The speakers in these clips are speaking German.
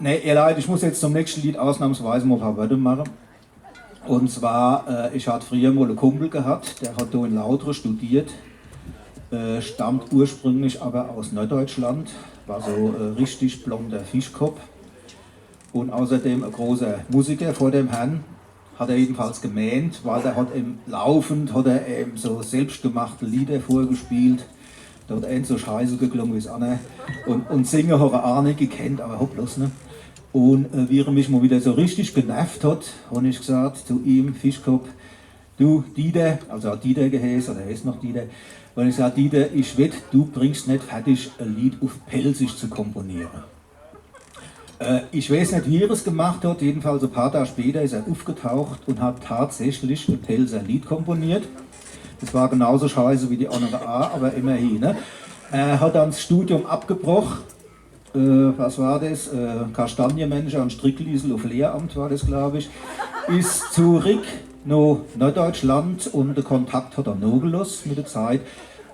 Nee, ihr leid, ich muss jetzt zum nächsten Lied ausnahmsweise mal ein paar Wörter machen. Und zwar, ich hatte früher mal einen Kumpel gehabt, der hat hier in Lautre studiert, stammt ursprünglich aber aus Norddeutschland, war so richtig blonder Fischkopf und außerdem ein großer Musiker vor dem Herrn, hat er jedenfalls gemeint, weil er hat laufend hat er eben so selbstgemachte Lieder vorgespielt. Da hat er so scheiße geklungen wie es andere. Und singen hat er auch nicht gekannt, aber hopplos, ne? Und wie er mich mal wieder so richtig genervt hat, habe ich gesagt zu ihm, Fischkopf, du Dieter, also hat Dieter geheißen, oder er ist noch Dieter, und ich sage, Dieter, ich wette, du bringst nicht fertig, ein Lied auf Pelzig zu komponieren. Ich weiß nicht, wie er es gemacht hat, jedenfalls ein paar Tage später ist er aufgetaucht und hat tatsächlich ein Pelzer Lied komponiert. Das war genauso scheiße wie die andere A, aber immerhin. Ne? Er hat dann das Studium abgebrochen. Was war das? Kastanienmanager und Strickliesel auf Lehramt war das, glaube ich. Ist zurück nach Norddeutschland und den Kontakt hat er noch gelassen mit der Zeit.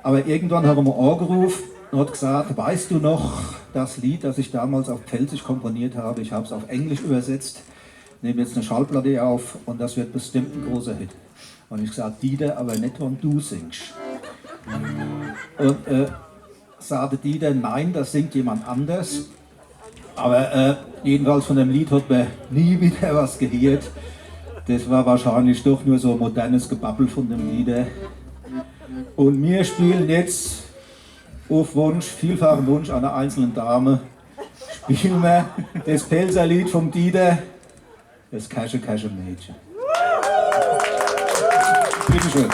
Aber irgendwann hat er mir angerufen und hat gesagt, weißt du noch das Lied, das ich damals auf Pfälzisch komponiert habe? Ich habe es auf Englisch übersetzt, nehme jetzt eine Schallplatte auf und das wird bestimmt ein großer Hit. Und ich gesagt, Dieter, aber nicht, wenn du singst. Und sagte Dieter, nein, das singt jemand anders. Aber jedenfalls von dem Lied hat man nie wieder was gehört. Das war wahrscheinlich doch nur so ein modernes Gebabbel von dem Lieder. Und wir spielen jetzt auf Wunsch, vielfachen Wunsch einer einzelnen Dame, spielen wir das Pelzerlied vom Dieter, das Kasche Kasche Mädchen. Bitte schön.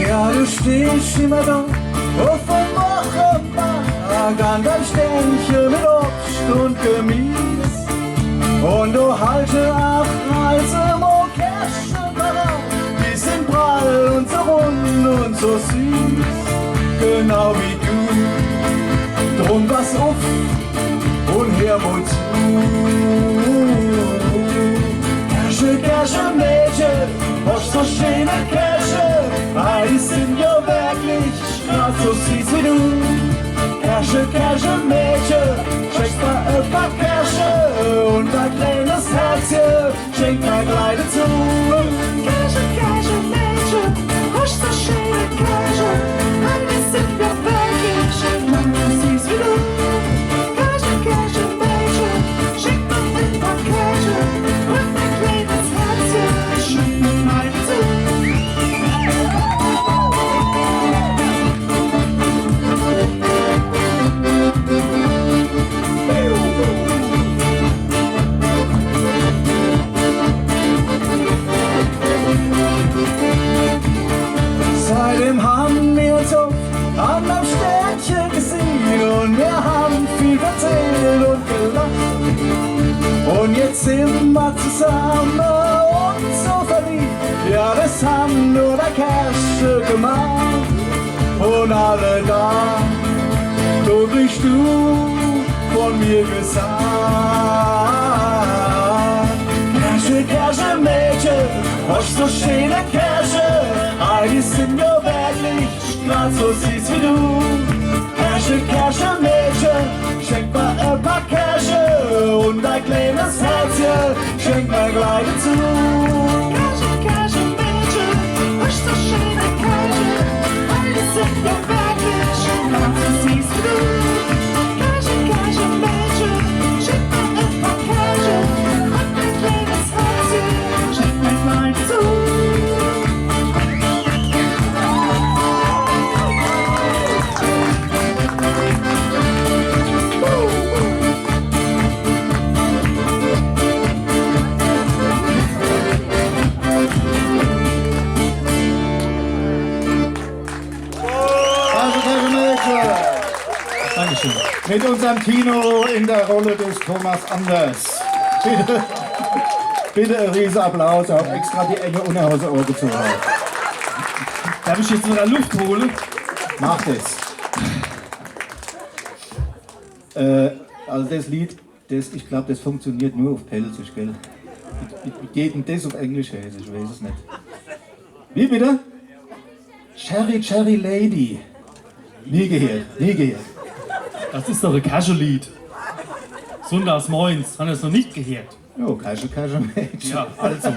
Ja, du stehst immer da auf dem Wochenmarkt an deinem Ständchen mit Obst und Gemüse. Und du halte acht Reise, mo Kirschen parat, die sind prall und so rund und so süß, genau wie du. Drum pass auf und hör mal zu. Kirsche, Kirsche, Mädchen, hast so schöne Kirsche, die sind ja wirklich grad so süß wie du. Kirsche, Kirsche, Mädchen, schenk mal ein paar Kirsche und ein kleines Herzchen, schenk mal gleich dazu. Kirsche, Kirsche, Mädchen, hast so schöne Kirsche, die sind ja wirklich so süß wie du. Kirsche, Kirsche, Mädchen, schenk mal ein paar Kirsche und ein kleines Herzchen, schenk mal gleich dazu. Seitdem haben wir uns oft an einem Ständchen gesehen und wir haben viel erzählt und gelacht. Und jetzt sind wir zusammen und so verliebt, ja das haben nur der Kirsche gemacht. Und alle da, so bist du von mir gesagt. Kirsche, Kirsche, Mädchen, hast so schöne Kirsche, die sind ja wirklich grad so süß wie du. Kirsche, Kirsche, Mädchen, schenk mal ein paar Kirsche und ein kleines Herzchen, schenk mal gleich dazu. Kirsche, Kirsche, Mädchen, hast so schöne Kirsche, die sind ja wirklich grad so süß wie du. Kirsche, Kirsche, Mädchen, schenk mal ein paar Kirsche und ein kleines Herzchen, schenk mal gleich dazu. Dankeschön. Mit unserem Tino in der Rolle des Thomas Anders. Bitte, bitte ein riesen Applaus, er hat extra die enge Unterhose angezogen. Darf ich jetzt noch Luft holen? Mach das. Also das Lied, ich glaube, das funktioniert nur auf Pelzisch, gell? Wie geht denn das auf Englisch heißen? Ich weiß es nicht. Wie bitte? Cherry Cherry Lady. Nie gehört, nie gehört. Das ist doch ein Casual-Lied. Sonntags morgens, haben wir es noch nicht gehört. Jo, Kasche, Kasche, Mensch. Ja, also.